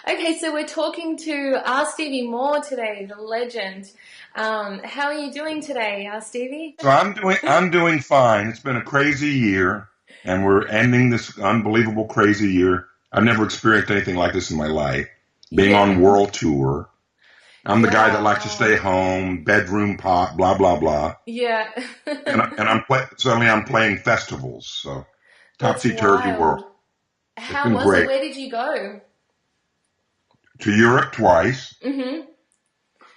Okay, so we're talking to our Stevie Moore today, the legend. How are you doing today, Stevie? So I'm doing fine. It's been a crazy year, and we're ending this unbelievable crazy year. I've never experienced anything like this in my life. Being on Yeah, world tour. I'm the guy that yeah, likes to stay wow. home, bedroom pop, blah blah blah. Yeah. Suddenly I'm playing festivals. So That's topsy turvy world. wild. It's How been was it? great. Where did you go? To Europe twice, Mm-hmm.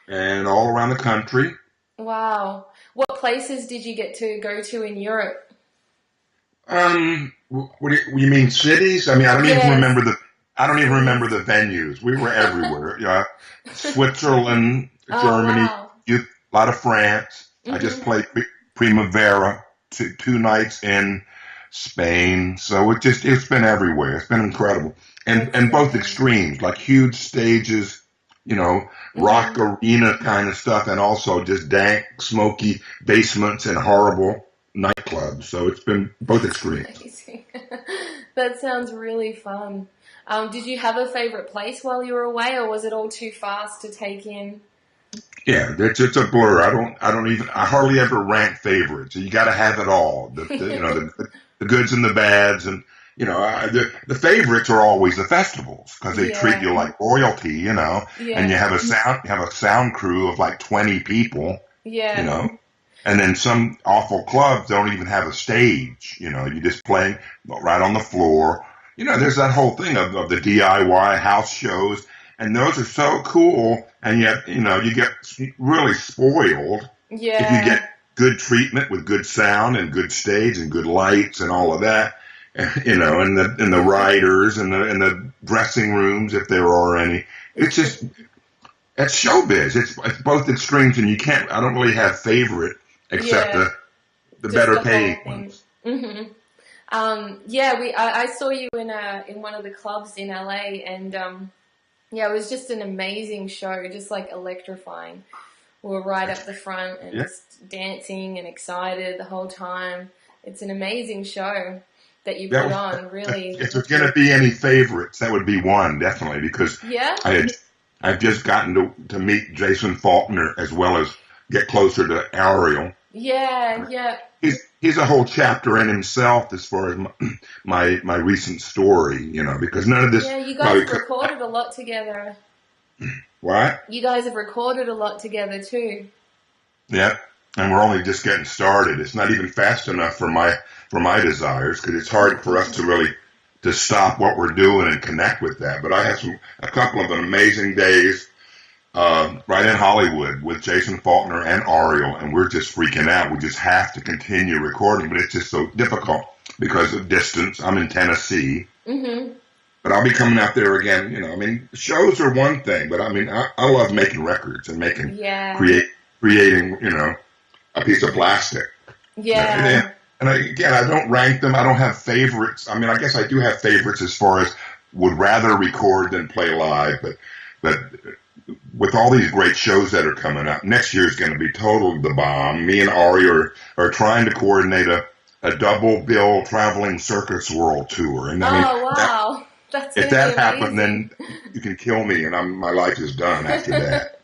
and all around the country. Wow. What places did you get to go to in Europe? What do you mean cities? I mean, Yes, I don't even remember cities. the venues. We were everywhere. Yeah, Switzerland, Oh, Germany, wow. a lot of France. I just Mm-hmm. played Primavera two nights in Spain. So it's been everywhere. It's been incredible, That's and both amazing. extremes, like huge stages, rock Mm-hmm. arena kind of stuff, and also just dank, smoky basements and horrible nightclubs. So it's been both That's extremes. amazing. That sounds really fun. Did you have a favorite place while you were away, or was it all too fast to take in? Yeah, it's a blur. I hardly ever rank favorites. You got to have it all. The goods and the bads, and the favorites are always the festivals because they treat Yeah, you like royalty. And yeah, you have a sound crew of like 20 people. You yeah, know, and then some awful clubs don't even have a stage. You just play right on the floor. There's that whole thing of the DIY house shows, and those are so cool. And yet, you get really spoiled if you get yeah. good treatment with good sound and good stage and good lights and all of that. And the writers and the dressing rooms, if there are any. It's just it's showbiz. It's both extremes, and you can't. I don't really have favorite except Yeah, the just better the paying whole thing. ones. hmm Yeah, I saw you in one of the clubs in LA, and yeah, it was just an amazing show, just like electrifying. We were right up the front and Yeah, just dancing and excited the whole time. It's an amazing show that you that put was. on, really. If there's going to be any favorites, that would be one definitely because Yeah, I had I've just gotten to meet Jason Faulkner as well as get closer to Ariel. yeah, yeah, He's a whole chapter in himself as far as my recent story, because none of this yeah. You guys probably have recorded a lot together. what. You guys have recorded a lot together too. Yeah, and we're only just getting started. It's not even fast enough for my desires because it's hard for us to really to stop what we're doing and connect with that. But I had a couple of amazing days right in Hollywood with Jason Faulkner and Ariel, and we're just freaking out. We just have to continue recording, but it's just so difficult because of distance. I'm in Tennessee, hmm but I'll be coming out there again. I mean, shows are one thing, but I mean, I love making records and Yeah, create, creating, a piece of plastic. yeah, Again, I don't rank them. I don't have favorites. I mean, I guess I do have favorites as far as would rather record than play live, but with all these great shows that are coming up, next year is going to be total the bomb. Me and Ari are trying to coordinate a double bill traveling circus world tour, and I mean Oh, that wow. That's if going to be that happened, amazing. then you can kill me, and my life is done after that.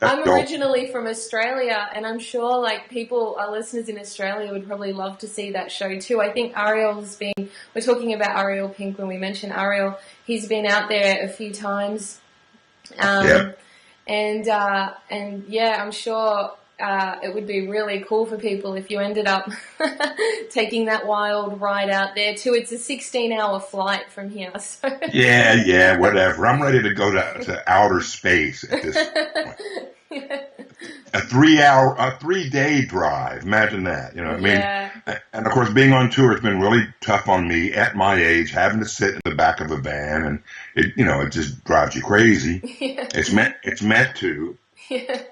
That's I'm dope. originally from Australia, and I'm sure like people, our listeners in Australia would probably love to see that show too. I think we're talking about Ariel Pink when we mention Ariel. He's been out there a few times. Yeah. Um, and yeah, I'm sure it would be really cool for people if you ended up taking that wild ride out there too. It's a 16-hour flight from here, so Yeah, yeah, whatever. I'm ready to go to outer space at this point. A 3-day drive. Imagine that. I mean, yeah, and of course, being on tour has been really tough on me at my age, having to sit in the back of a van, and it just drives you crazy. yeah, It's meant to. yeah.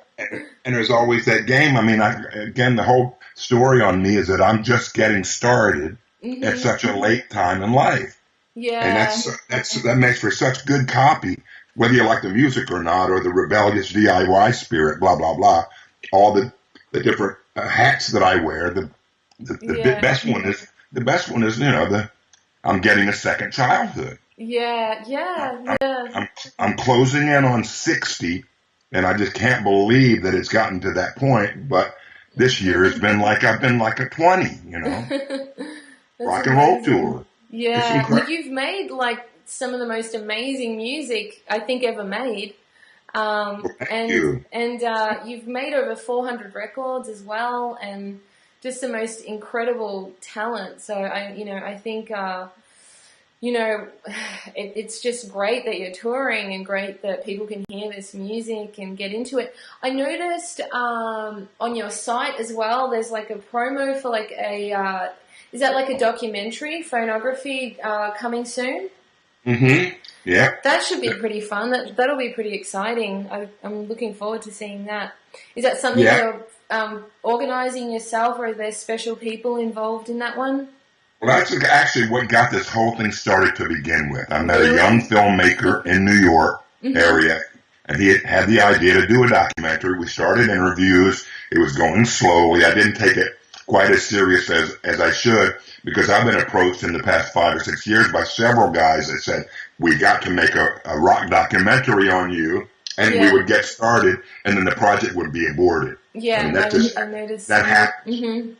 And there's always that game. I mean, again, the whole story on me is that I'm just getting started at hmm such a late time in life. And Yeah, that makes for such good copy, whether you like the music or not, or the rebellious DIY spirit, blah blah blah. All the different hats that I wear. The yeah, best one is the I'm getting a second childhood. Yeah. I'm closing in on 60, and I just can't believe that it's gotten to that point. But this year has been like I've been like a 20, That's rock and roll amazing. tour. It's Yeah, well, incredible. you've made like some of the most amazing music I think ever made. Well, thank And you. you've made over 400 records as well, and just the most incredible talent. So I think it's just great that you're touring, and great that people can hear this music and get into it. I noticed on your site as well, there's like a promo for like is that like a documentary, phonography, coming soon? Mm-hmm. Yeah. That should be pretty fun. That'll be pretty exciting. I'm looking forward to seeing that. Is that something Yeah. you're organising yourself, or are there special people involved in that one? Well, that's actually what got this whole thing started to begin with. I met a Really? young filmmaker in New York area, and he had the idea to do a documentary. We started interviews. It was going slowly. I didn't take it quite as serious as I should, because I've been approached in the past 5 or 6 years by several guys that said, we got to make a rock documentary on you, and we would get started, and then the project would be aborted. Yeah, I mean, I noticed that happens.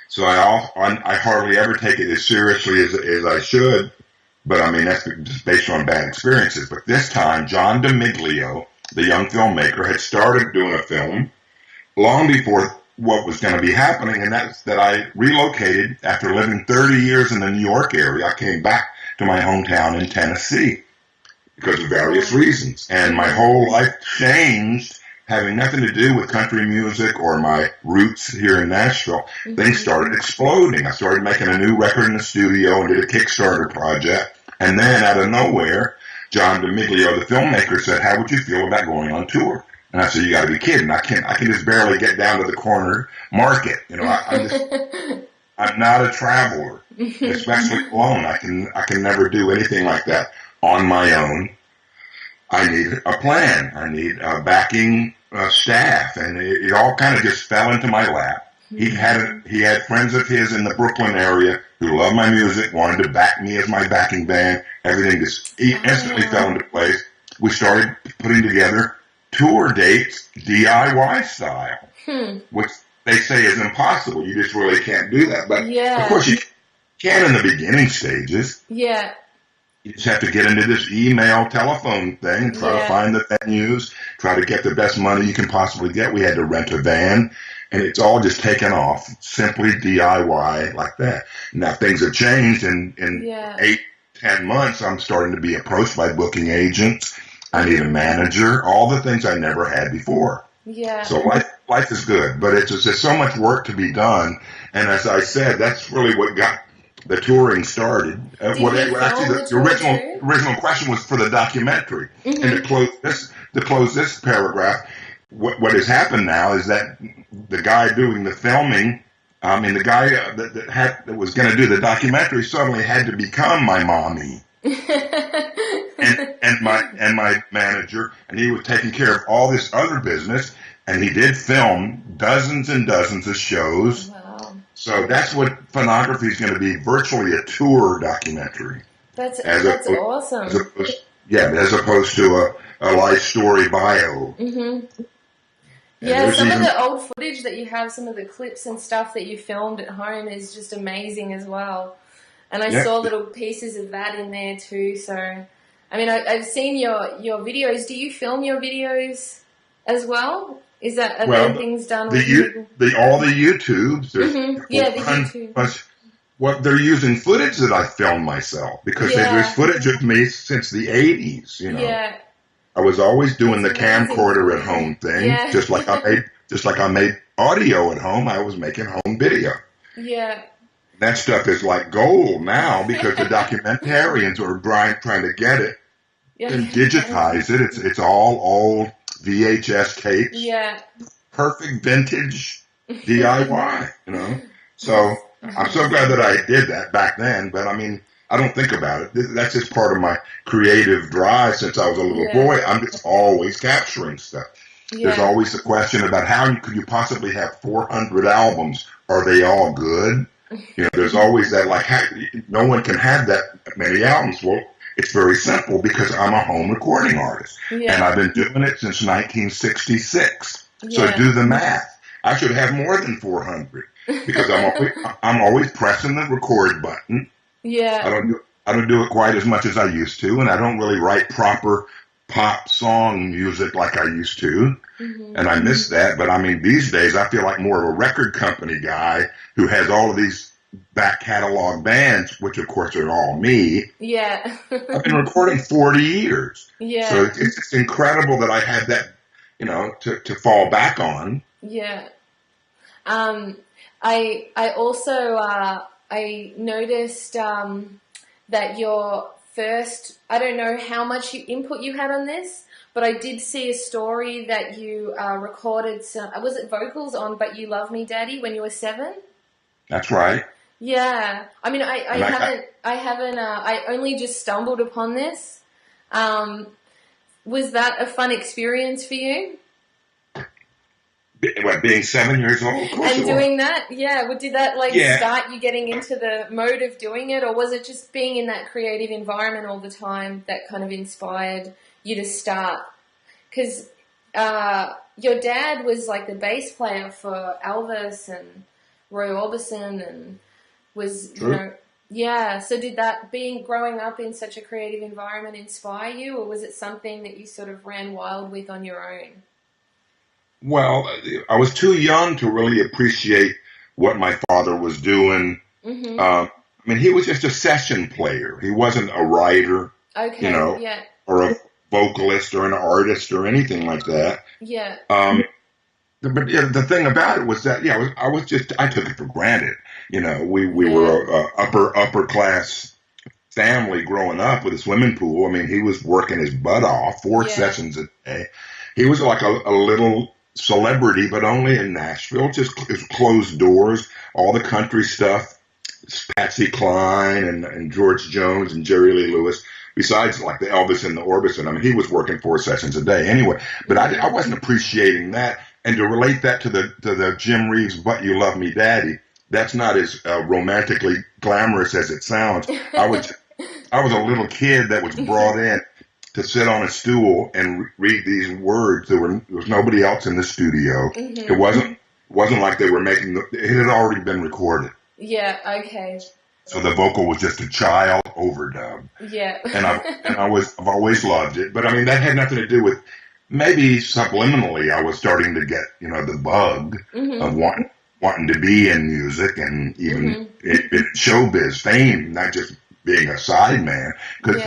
So I hardly ever take it as seriously as I should, but I mean, that's just based on bad experiences. But this time, John DeMiglio, the young filmmaker, had started doing a film long before what was going to be happening, and that's that I relocated after living 30 years in the New York area. I came back to my hometown in Tennessee because of various reasons, and my whole life changed, having nothing to do with country music or my roots here in Nashville. Things started exploding. I started making a new record in the studio and did a Kickstarter project. And then out of nowhere, John DeMiglio, the filmmaker, said, how would you feel about going on tour? And I said, you got to be kidding. I can just barely get down to the corner market. I'm not a traveler, especially alone. I can never do anything like that on my own. I need a plan. I need a backing staff, and it all kind of just fell into my lap. He had friends of his in the Brooklyn area who loved my music, wanted to back me as my backing band. Everything just instantly fell into place. We started putting together tour dates DIY style, which they say is impossible. You just really can't do that. But of course you can in the beginning stages. Yeah. You just have to get into this email, telephone thing, try to find the venues, try to get the best money you can possibly get. We had to rent a van, and it's all just taken off, simply DIY like that. Now things have changed. In 8-10 months, I'm starting to be approached by booking agents. I need a manager, all the things I never had before. Yeah. So life is good, but it's just there's so much work to be done. And as I said, that's really what got the touring started. The original question was for the documentary. And to close this paragraph, what has happened now is that the guy doing the filming, the guy that was going to do the documentary suddenly had to become my mommy. and my manager, and he was taking care of all this other business, and he did film dozens and dozens of shows. Wow. So that's what phonography is going to be, virtually a tour documentary. That's awesome. As opposed to a life story bio. Yeah, some of the old footage that you have, some of the clips and stuff that you filmed at home is just amazing as well. And I saw little pieces of that in there too. So, I mean, I've seen your videos. Do you film your videos as well? Are there things done with all the YouTubes? The YouTube. They're using footage that I filmed myself, because there's footage of me since the 80s. Yeah. I was always doing the camcorder at home thing, just like I made audio at home. I was making home video. Yeah. That stuff is like gold now, because the documentarians are trying to get it and digitize it. It's all old VHS tapes. Yeah. Perfect vintage DIY, So I'm so glad that I did that back then, but I mean, I don't think about it. That's just part of my creative drive since I was a little boy. I'm just always capturing stuff. Yeah. There's always the question about how could you possibly have 400 albums? Are they all good? There's always that, like, no one can have that many albums. Well, it's very simple because I'm a home recording artist. And I've been doing it since 1966. So do the math. I should have more than 400 because I'm always pressing the record button. I don't do it quite as much as I used to, and I don't really write proper pop song music like I used to. And I miss that. But I mean, these days I feel like more of a record company guy who has all of these back catalog bands, which of course are all me. I've been recording 40 years. So it's just incredible that I had that, to fall back on. I also, I noticed, that your first, I don't know how much input you had on this, but I did see a story that you recorded some, was it vocals on But You Love Me Daddy when you were 7? That's right. Yeah. I mean, I only just stumbled upon this. Was that a fun experience for you? What, being 7 years old? Of course. And doing that? Yeah. Did that start you getting into the mode of doing it, or was it just being in that creative environment all the time that kind of inspired you to start? Because your dad was like the bass player for Elvis and Roy Orbison and was, True. So did that, growing up in such a creative environment, inspire you, or was it something that you sort of ran wild with on your own? Well, I was too young to really appreciate what my father was doing. I mean, he was just a session player. He wasn't a writer, or a vocalist or an artist or anything like that. But the thing about it was that, I took it for granted. We were a upper class family growing up with a swimming pool. I mean, he was working his butt off, 4 sessions a day. He was like a little celebrity, but only in Nashville, just closed doors, all the country stuff, Patsy Cline and George Jones and Jerry Lee Lewis, besides like the Elvis and the Orbison. I mean, he was working 4 sessions a day anyway, but I wasn't appreciating that. And to relate that to the Jim Reeves, But You Love Me Daddy, that's not as romantically glamorous as it sounds. I was a little kid that was brought in to sit on a stool and read these words. There was nobody else in the studio. It wasn't like they were it had already been recorded. So the vocal was just a child overdub. And I've always loved it. But I mean, that had nothing to do with, maybe subliminally I was starting to get, the bug of wanting to be in music and even in showbiz fame, not just being a side man. Because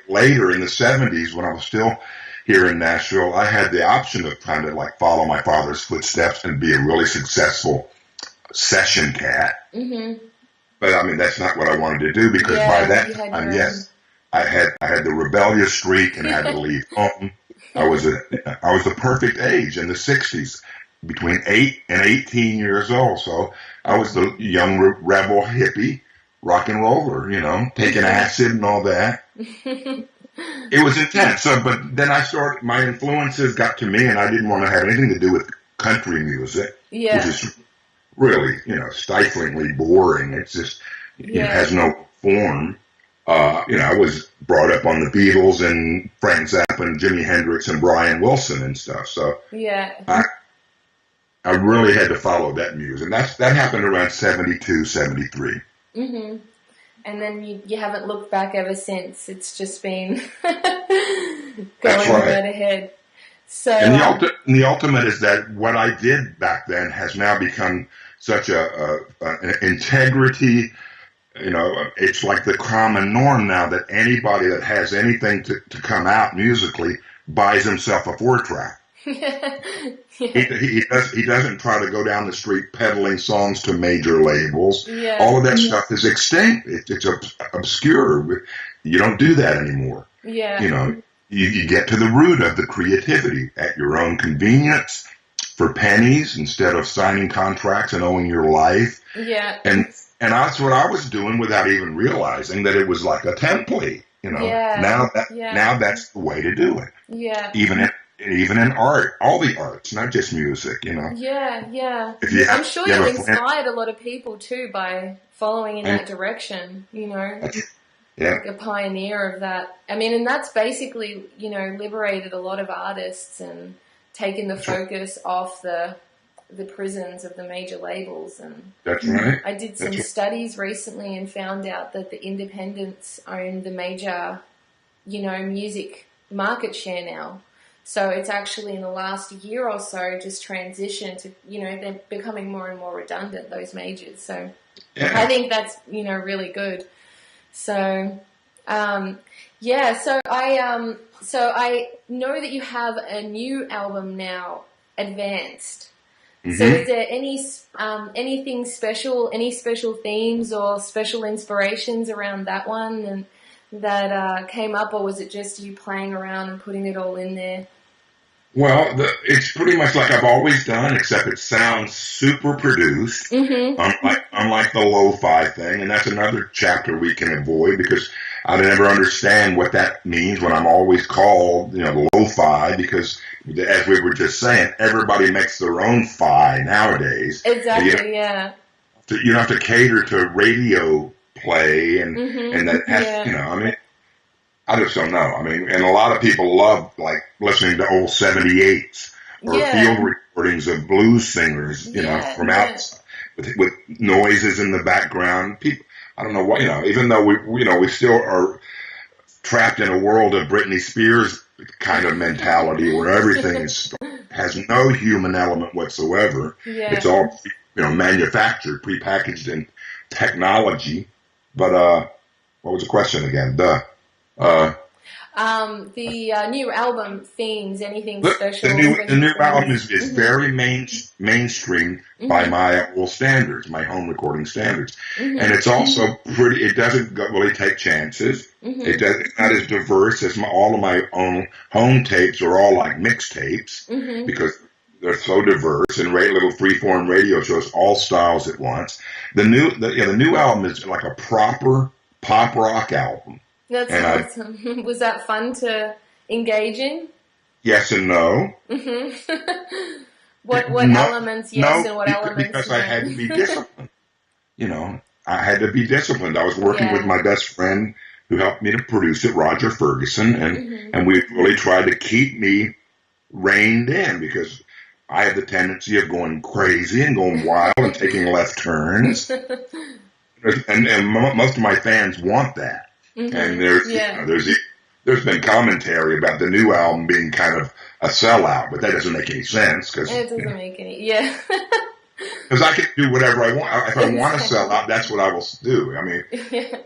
later in the 70s, when I was still here in Nashville, I had the option of kind of like follow my father's footsteps and be a really successful session cat. But I mean, that's not what I wanted to do, because by that time, I had the rebellious streak and had to leave home. I was the perfect age in the 60s, between 8 and 18 years old. So I was the young rebel hippie rock and roller, taking acid and all that. It was intense. So, but then my influences got to me, and I didn't want to have anything to do with country music, which is really, stiflingly boring. It's just, it has no form. I was brought up on the Beatles and Frank Zappa and Jimi Hendrix and Brian Wilson and stuff. So I really had to follow that music. And that happened around 72, 73. And then you haven't looked back ever since. It's just been going right ahead. So, and the ultimate is that what I did back then has now become such an integrity. It's like the common norm now that anybody that has anything to come out musically buys himself a 4-track. He doesn't try to go down the street peddling songs to major labels. All of that stuff is extinct. It's obscure. You don't do that anymore. You get to the root of the creativity at your own convenience for pennies instead of signing contracts and owing your life. And that's what I was doing without even realizing that it was like a template. Now that's the way to do it. even in art, all the arts, not just music, Yeah. If you I'm have, sure you you have a friend, inspired a lot of people too by following in and that direction, yeah, like a pioneer of that. I mean, and that's basically, liberated a lot of artists and taken the that's right. focus off the prisons of the major labels. And That's right. I did some That's right. studies recently and found out that the independents own the major, music market share now. So it's actually in the last year or so just transitioned to, they're becoming more and more redundant, those majors. So I Yeah. think that's, really good. So, so I know that you have a new album now, Advanced. So hmm is there anything special, any special themes or special inspirations around that one and that came up, or was it just you playing around and putting it all in there? Well, it's pretty much like I've always done, except it sounds super produced, Mm-hmm. unlike the lo-fi thing, and that's another chapter we can avoid because I never understand what that means when I'm always called, lo-fi, because as we were just saying, everybody makes their own fi nowadays, and Exactly, yeah. you don't have to cater to radio play, and Mm-hmm. that has, Yeah. I mean, I just don't know. I mean, and a lot of people love like listening to old 78s or field Yeah. recordings of blues singers, Yeah, from yeah. outside with noises in the background. People, I don't know what, even though we still are trapped in a world of Britney Spears kind of mentality where everything has no human element whatsoever. It's Yeah. all, manufactured, prepackaged in technology. But, what was the question again? Uh, The new album themes, anything The, the special, new the special new album themes? is very mainstream by Mm-hmm. my old standards, my home recording standards, and Mm-hmm. it's also pretty. It doesn't really take chances. Mm-hmm. It's not as diverse as all of my own home tapes are all like mixtapes Mm-hmm. because they're so diverse and little freeform radio shows all styles at once. The new album is like a proper pop rock album, That's and I awesome. Was that fun to engage in? yes and no. Mm-hmm. What No, elements yes no, and what elements because I had no? to be disciplined. I had to be disciplined. I was working with Yeah. my best friend who helped me to produce it, Roger Ferguson, and Mm-hmm. and we really tried to keep me reined in because I have the tendency of going crazy and going wild and taking left turns, and most of my fans want that. And Mm-hmm. there's you Yeah. know, there's there's been commentary about the new album being kind of a sellout, but that doesn't make any sense because It doesn't make any. Yeah. I can do whatever I want. If I want to sell Exactly. out, that's what I will do. I mean, Yeah.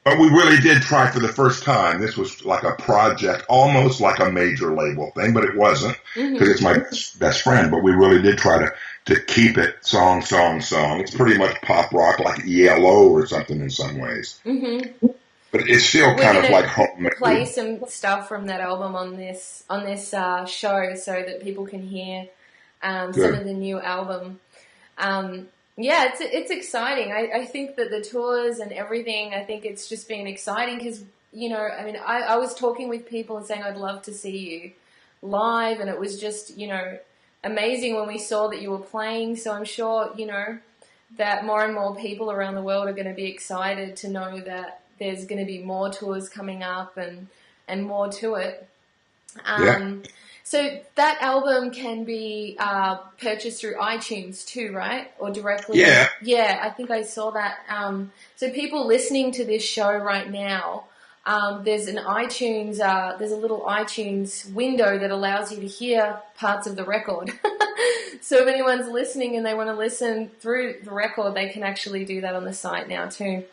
but we really did try for the first time. This was like a project, almost like a major label thing, but it wasn't because Mm-hmm. it's my best friend. But we really did try to keep it song, song, song. It's pretty much pop rock, like ELO or something in some ways, Mm-hmm. but it's still We're kind of gonna like play homemade. some stuff from that album on this show so that people can hear some Good. of the new album. Yeah, it's exciting. I think that the tours and everything, I think it's just been exciting because, I mean, I was talking with people and saying I'd love to see you live, and it was just, amazing when we saw that you were playing. So I'm sure, that more and more people around the world are going to be excited to know that there's going to be more tours coming up and more to it. Yeah. So that album can be purchased through iTunes too, right? Or directly? Yeah. Yeah, I think I saw that. So people listening to this show right now, there's an iTunes, there's a little iTunes window that allows you to hear parts of the record. So if anyone's listening and they want to listen through the record, they can actually do that on the site now too.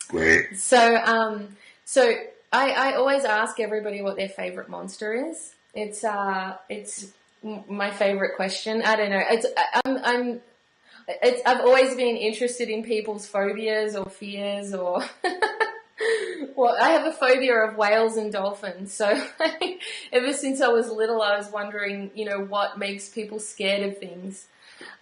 Great. So I always ask everybody what their favorite monster is. It's my favorite question. I don't know. I've always been interested in people's phobias or fears or. Well, I have a phobia of whales and dolphins. So ever since I was little, I was wondering, what makes people scared of things.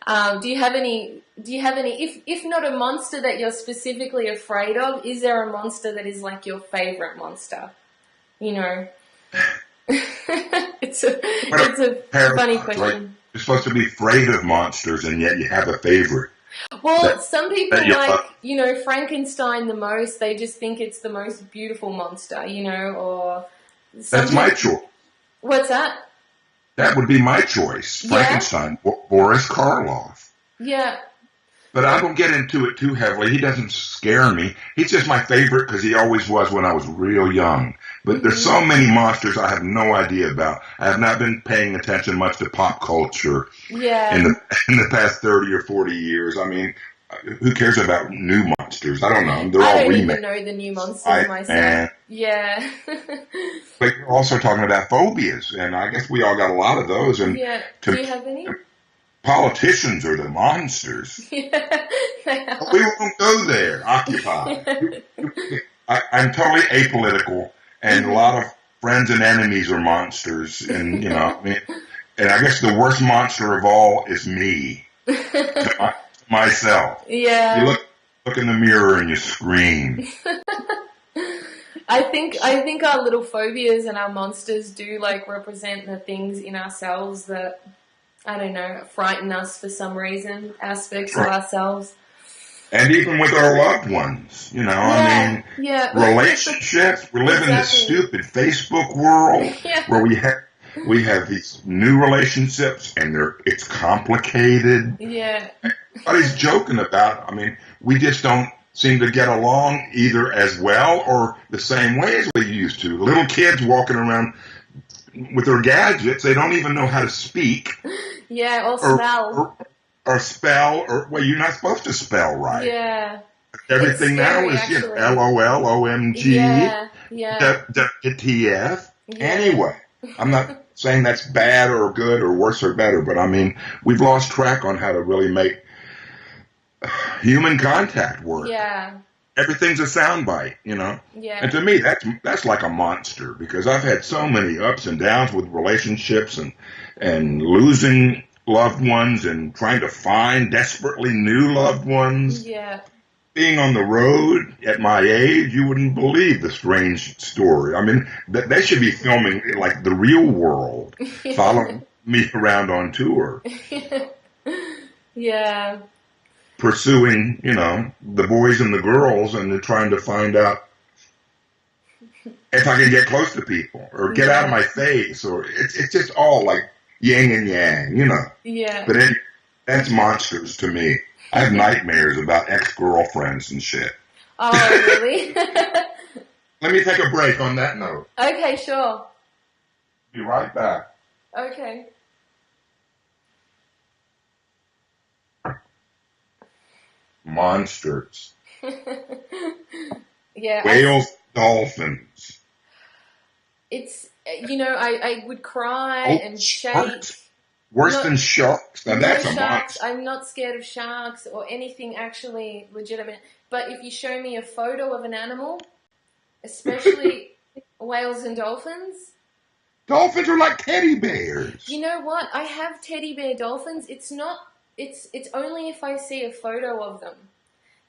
Do you have any, if not a monster that you're specifically afraid of, is there a monster that is like your favorite monster? It's It's a funny paradox, question. right? You're supposed to be afraid of monsters, and yet you have a favorite. Well, some people like, love. Frankenstein the most. They just think it's the most beautiful monster, or That's my choice. What's that? That would be my choice. Frankenstein, Boris Karloff. Yeah. But I don't get into it too heavily. He doesn't scare me. He's just my favorite because he always was when I was real young. But there's so many monsters I have no idea about. I have not been paying attention much to pop culture in the past 30 or 40 years. I mean, who cares about new monsters? I don't know. They're all remakes. I don't even know the new monsters myself. Yeah. But you're also talking about phobias, and I guess we all got a lot of those. And do you have any? Politicians are the monsters. We won't go there. Occupy. I'm totally apolitical, and a lot of friends and enemies are monsters. And and I guess the worst monster of all is me, myself. Yeah. You look in the mirror and you scream. I think our little phobias and our monsters do represent the things in ourselves that, I don't know, frighten us for some reason, aspects of ourselves. And even with our loved ones, relationships. We live in this stupid Facebook world where we have these new relationships, and it's complicated. Yeah. Everybody's joking about. I mean, we just don't seem to get along either as well or the same way as we used to. Little kids walking around with their gadgets, they don't even know how to speak. Yeah, or smell. Or spell, or you're not supposed to spell right. Yeah. Everything now is, LOL, OMG, WTF. Yeah. Anyway, I'm not saying that's bad or good or worse or better, but I mean, we've lost track on how to really make human contact work. Yeah. Everything's a soundbite, Yeah. And to me, that's like a monster, because I've had so many ups and downs with relationships and losing loved ones and trying to find desperately new loved ones. Yeah. Being on the road at my age, you wouldn't believe the strange story. I mean, they should be filming like the real world, following me around on tour. Yeah. Pursuing, the boys and the girls, and they're trying to find out if I can get close to people or get out of my face, or it's just all like yin and yang, Yeah. But that's monsters to me. I have nightmares about ex-girlfriends and shit. Oh, really? Let me take a break on that note. Okay, sure. Be right back. Okay. Monsters. Yeah. Whales, dolphins. It's, I would cry and shake. Sharks. Worse than sharks. Now that's a monster. I'm not scared of sharks or anything actually legitimate. But if you show me a photo of an animal, especially whales and dolphins. Dolphins are like teddy bears. You know what? I have teddy bear dolphins. It's only if I see a photo of them.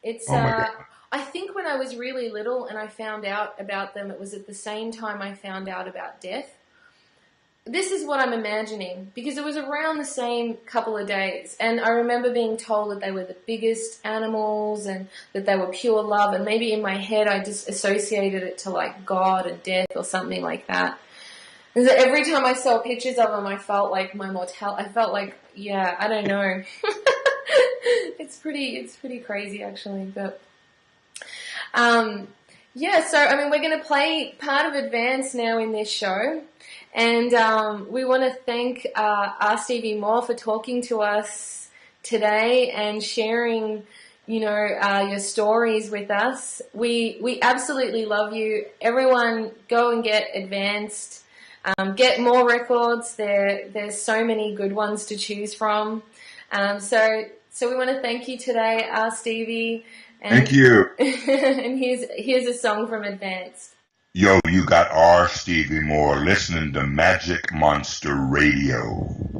It's, I think when I was really little and I found out about them, it was at the same time I found out about death. This is what I'm imagining, because it was around the same couple of days, and I remember being told that they were the biggest animals and that they were pure love, and maybe in my head I just associated it to like God and death or something like that. And so every time I saw pictures of them, I felt like my mortality. I felt like, I don't know. It's pretty crazy actually, but so I mean, we're going to play part of Advance now in this show. And we want to thank our Stevie Moore for talking to us today and sharing, your stories with us. We absolutely love you. Everyone, go and get Advanced. Get more records. There's so many good ones to choose from. So we want to thank you today, our Stevie. And, thank you. And here's a song from Advanced. Yo, you got R. Stevie Moore listening to Magic Monster Radio.